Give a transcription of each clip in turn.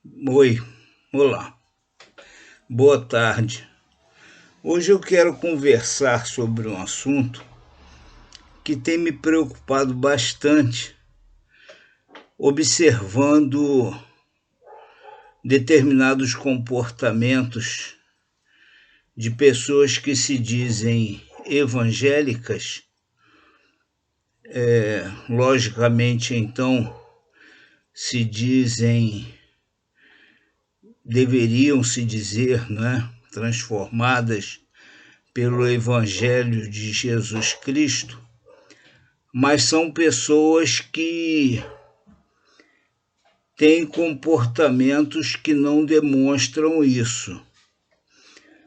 Oi, olá, boa tarde. Hoje eu quero conversar sobre um assunto que tem me preocupado bastante, observando determinados comportamentos de pessoas que se dizem evangélicas. Logicamente, então, se dizem, deveriam se dizer, né, transformadas pelo Evangelho de Jesus Cristo, mas são pessoas que têm comportamentos que não demonstram isso.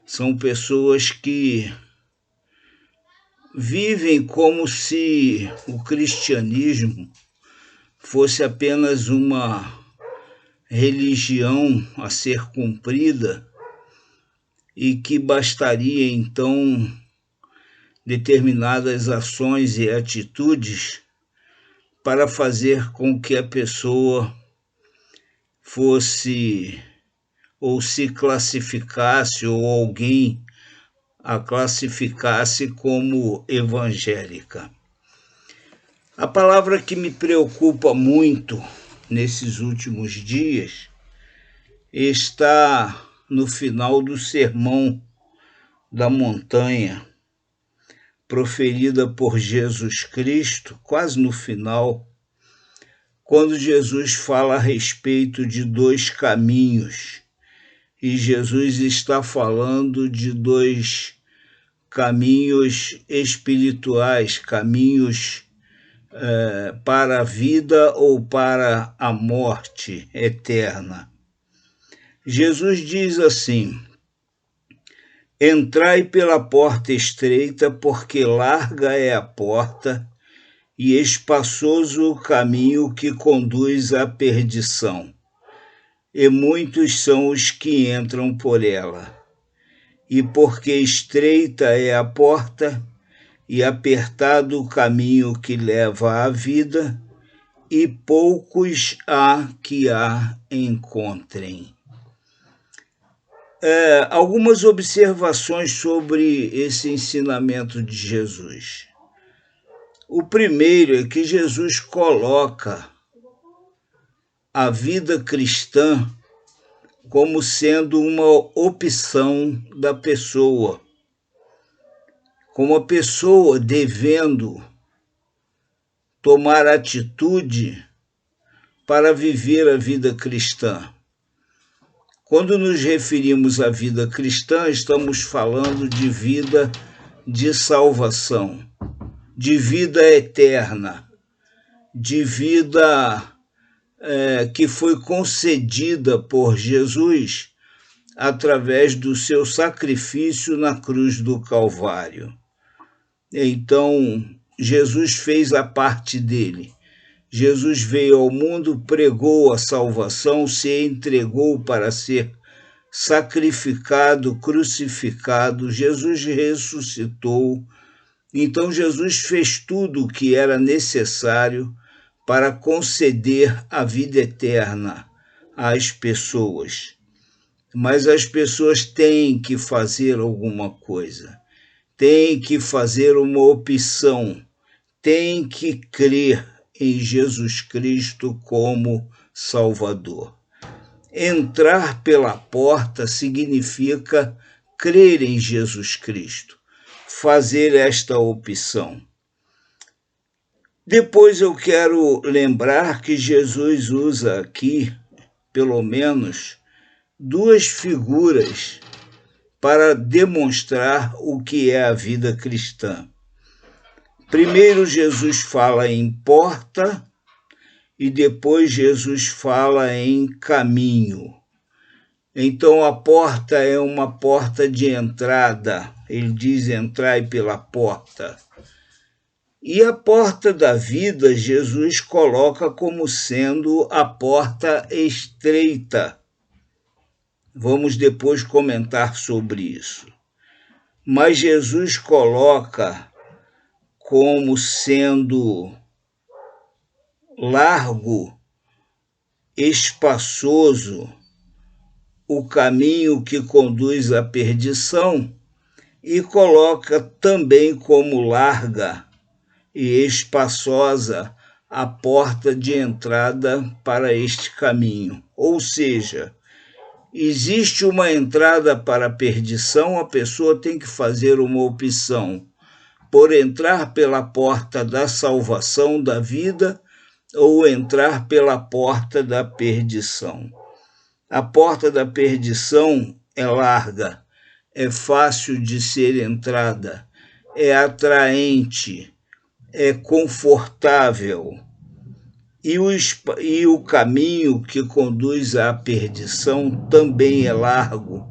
São pessoas que vivem como se o cristianismo fosse apenas uma religião a ser cumprida e que bastaria então determinadas ações e atitudes para fazer com que a pessoa fosse ou se classificasse ou alguém a classificasse como evangélica. A palavra que me preocupa muito nesses últimos dias está no final do Sermão da Montanha, proferida por Jesus Cristo, quase no final, quando Jesus fala a respeito de dois caminhos. E Jesus está falando de dois caminhos espirituais, caminhos para a vida ou para a morte eterna. Jesus diz assim: entrai pela porta estreita, porque larga é a porta e espaçoso o caminho que conduz à perdição, e muitos são os que entram por ela. E porque estreita é a porta e apertado o caminho que leva à vida, e poucos há que a encontrem. Algumas observações sobre esse ensinamento de Jesus. O primeiro é que Jesus coloca a vida cristã como sendo uma opção da pessoa, como a pessoa devendo tomar atitude para viver a vida cristã. Quando nos referimos à vida cristã, estamos falando de vida de salvação, de vida eterna, de vida que foi concedida por Jesus através do seu sacrifício na cruz do Calvário. Então, Jesus fez a parte dele. Jesus veio ao mundo, pregou a salvação, se entregou para ser sacrificado, crucificado. Jesus ressuscitou. Então, Jesus fez tudo o que era necessário para conceder a vida eterna às pessoas. Mas as pessoas têm que fazer alguma coisa, têm que fazer uma opção, têm que crer em Jesus Cristo como Salvador. Entrar pela porta significa crer em Jesus Cristo, fazer esta opção. Depois eu quero lembrar que Jesus usa aqui, pelo menos, duas figuras para demonstrar o que é a vida cristã. Primeiro, Jesus fala em porta e depois Jesus fala em caminho. Então, a porta é uma porta de entrada. Ele diz: entrai pela porta. E a porta da vida, Jesus coloca como sendo a porta estreita. Vamos depois comentar sobre isso. Mas Jesus coloca como sendo largo, espaçoso o caminho que conduz à perdição e coloca também como larga e espaçosa a porta de entrada para este caminho. Ou seja, existe uma entrada para a perdição, a pessoa tem que fazer uma opção por entrar pela porta da salvação da vida ou entrar pela porta da perdição. A porta da perdição é larga, é fácil de ser entrada, é atraente, é confortável. E o caminho que conduz à perdição também é largo,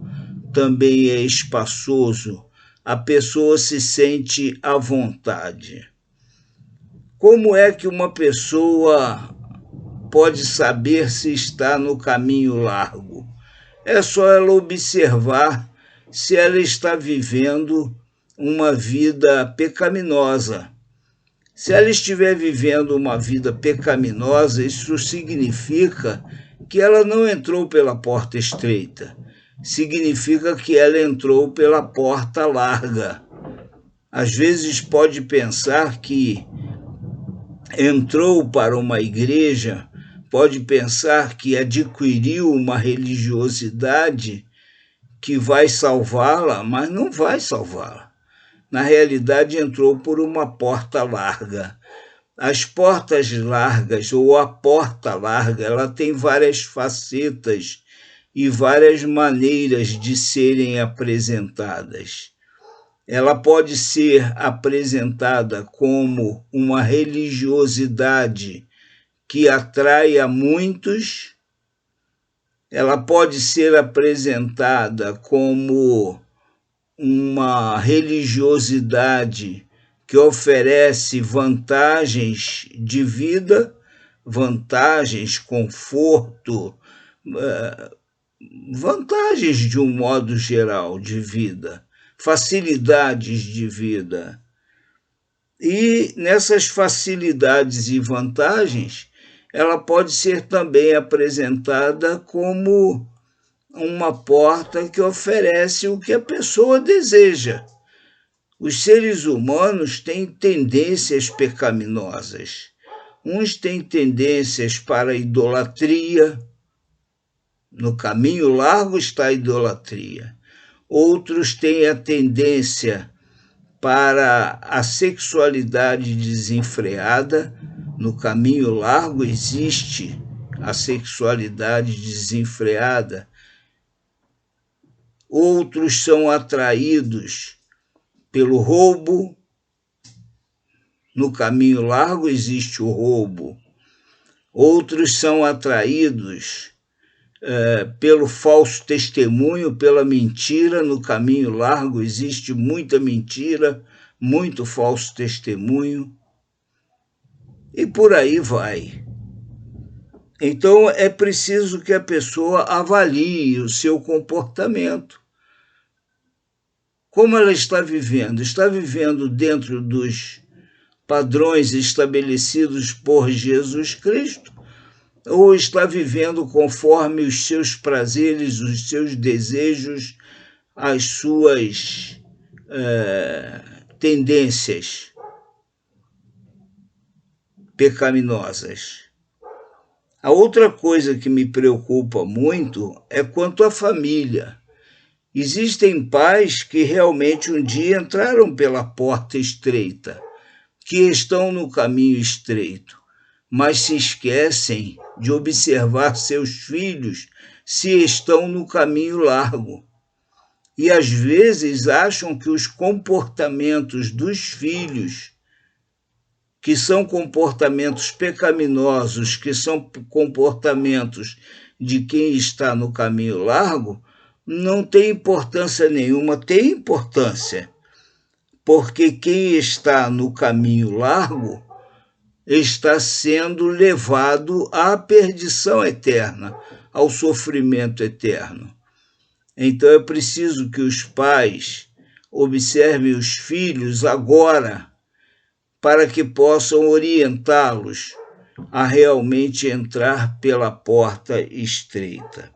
também é espaçoso. A pessoa se sente à vontade. Como é que uma pessoa pode saber se está no caminho largo? É só ela observar se ela está vivendo uma vida pecaminosa. Se ela estiver vivendo uma vida pecaminosa, isso significa que ela não entrou pela porta estreita. Significa que ela entrou pela porta larga. Às vezes pode pensar que entrou para uma igreja, pode pensar que adquiriu uma religiosidade que vai salvá-la, mas não vai salvá-la. Na realidade, entrou por uma porta larga. As portas largas, ou a porta larga, ela tem várias facetas e várias maneiras de serem apresentadas. Ela pode ser apresentada como uma religiosidade que atrai a muitos, ela pode ser apresentada como uma religiosidade que oferece vantagens de vida, vantagens, conforto, vantagens de um modo geral de vida, facilidades de vida. E nessas facilidades e vantagens, ela pode ser também apresentada como uma porta que oferece o que a pessoa deseja. Os seres humanos têm tendências pecaminosas. Uns têm tendências para a idolatria. No caminho largo está a idolatria. Outros têm a tendência para a sexualidade desenfreada. No caminho largo existe a sexualidade desenfreada. Outros são atraídos pelo roubo. No caminho largo existe o roubo. Outros são atraídos pelo falso testemunho, pela mentira. No caminho largo existe muita mentira, muito falso testemunho. E por aí vai. Então é preciso que a pessoa avalie o seu comportamento. Como ela está vivendo? Está vivendo dentro dos padrões estabelecidos por Jesus Cristo? Ou está vivendo conforme os seus prazeres, os seus desejos, as suas tendências pecaminosas? A outra coisa que me preocupa muito é quanto à família. Existem pais que realmente um dia entraram pela porta estreita, que estão no caminho estreito, mas se esquecem de observar seus filhos se estão no caminho largo. E às vezes acham que os comportamentos dos filhos, que são comportamentos pecaminosos, que são comportamentos de quem está no caminho largo, não tem importância nenhuma. Tem importância, porque quem está no caminho largo está sendo levado à perdição eterna, ao sofrimento eterno. Então é preciso que os pais observem os filhos agora, para que possam orientá-los a realmente entrar pela porta estreita.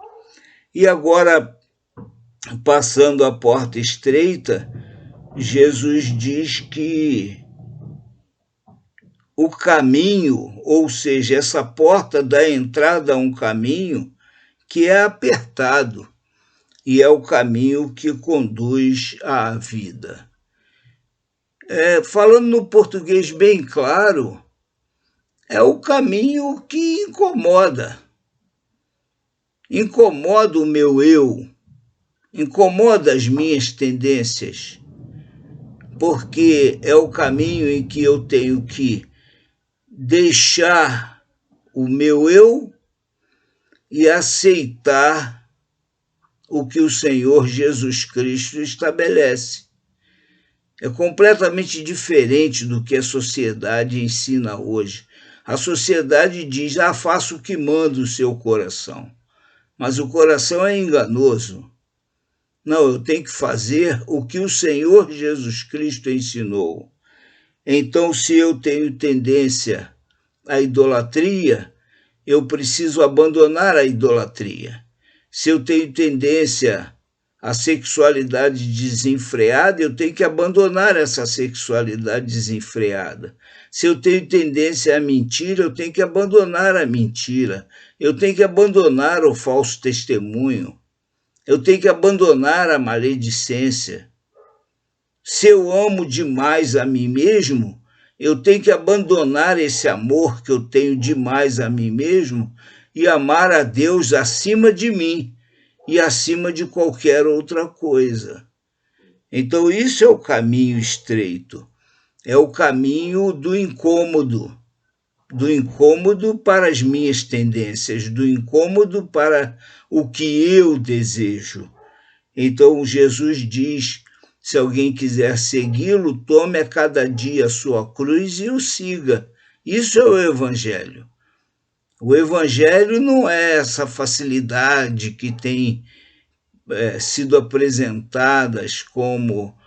E agora, passando a porta estreita, Jesus diz que o caminho, ou seja, essa porta dá entrada a um caminho que é apertado e é o caminho que conduz à vida. Falando no português bem claro, é o caminho que incomoda. Incomoda o meu eu, incomoda as minhas tendências, porque é o caminho em que eu tenho que deixar o meu eu e aceitar o que o Senhor Jesus Cristo estabelece. É completamente diferente do que a sociedade ensina hoje. A sociedade diz, faça o que manda o seu coração. Mas o coração é enganoso. Não, eu tenho que fazer o que o Senhor Jesus Cristo ensinou. Então, se eu tenho tendência à idolatria, eu preciso abandonar a idolatria. Se eu tenho tendência à sexualidade desenfreada, eu tenho que abandonar essa sexualidade desenfreada. Se eu tenho tendência à mentira, eu tenho que abandonar a mentira. Eu tenho que abandonar o falso testemunho. Eu tenho que abandonar a maledicência. Se eu amo demais a mim mesmo, eu tenho que abandonar esse amor que eu tenho demais a mim mesmo e amar a Deus acima de mim e acima de qualquer outra coisa. Então, isso é o caminho estreito, é o caminho do incômodo para as minhas tendências, do incômodo para o que eu desejo. Então, Jesus diz, se alguém quiser segui-lo, tome a cada dia a sua cruz e o siga. Isso é o Evangelho. O Evangelho não é essa facilidade que tem sido apresentadas como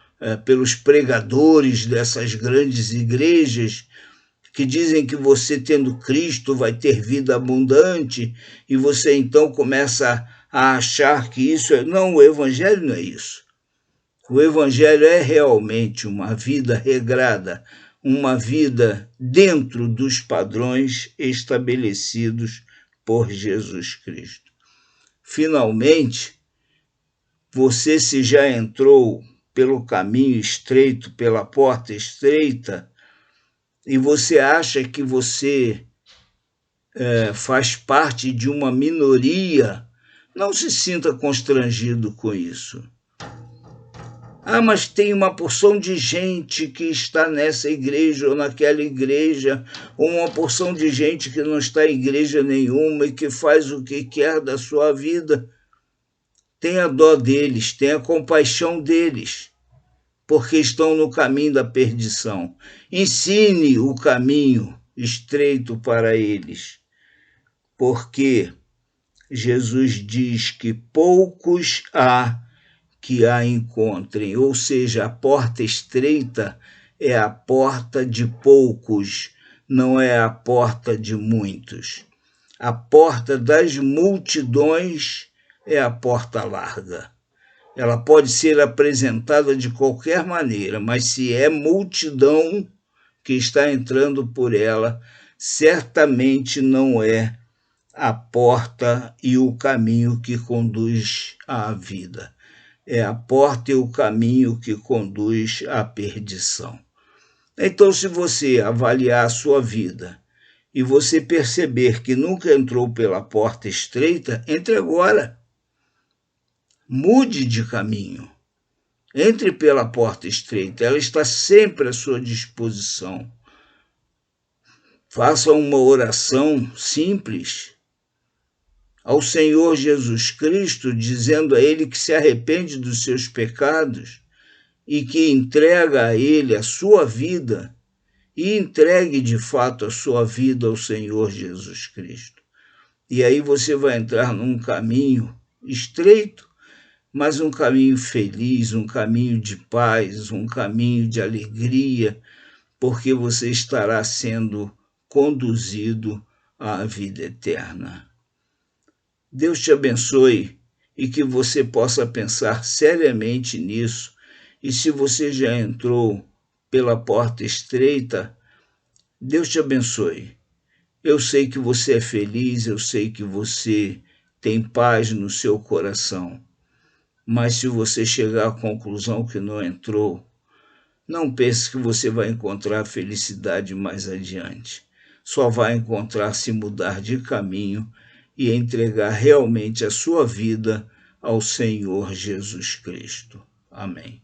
pelos pregadores dessas grandes igrejas, que dizem que você tendo Cristo vai ter vida abundante, e você então começa a achar que isso é... Não, o Evangelho não é isso. O Evangelho é realmente uma vida regrada, uma vida dentro dos padrões estabelecidos por Jesus Cristo. Finalmente, você, se já entrou pelo caminho estreito, pela porta estreita, e você acha que você faz parte de uma minoria, não se sinta constrangido com isso. Mas tem uma porção de gente que está nessa igreja ou naquela igreja, ou uma porção de gente que não está em igreja nenhuma e que faz o que quer da sua vida. Tenha dó deles, tenha compaixão deles, porque estão no caminho da perdição. Ensine o caminho estreito para eles, porque Jesus diz que poucos há que a encontrem, ou seja, a porta estreita é a porta de poucos, não é a porta de muitos. A porta das multidões é a porta larga. Ela pode ser apresentada de qualquer maneira, mas se é multidão que está entrando por ela, certamente não é a porta e o caminho que conduz à vida. É a porta e o caminho que conduz à perdição. Então, se você avaliar a sua vida e você perceber que nunca entrou pela porta estreita, entre agora. Mude de caminho. Entre pela porta estreita, ela está sempre à sua disposição. Faça uma oração simples ao Senhor Jesus Cristo, dizendo a Ele que se arrepende dos seus pecados e que entrega a Ele a sua vida, e entregue de fato a sua vida ao Senhor Jesus Cristo. E aí você vai entrar num caminho estreito, mas um caminho feliz, um caminho de paz, um caminho de alegria, porque você estará sendo conduzido à vida eterna. Deus te abençoe e que você possa pensar seriamente nisso. E se você já entrou pela porta estreita, Deus te abençoe. Eu sei que você é feliz, eu sei que você tem paz no seu coração. Mas se você chegar à conclusão que não entrou, não pense que você vai encontrar felicidade mais adiante. Só vai encontrar se mudar de caminho e entregar realmente a sua vida ao Senhor Jesus Cristo. Amém.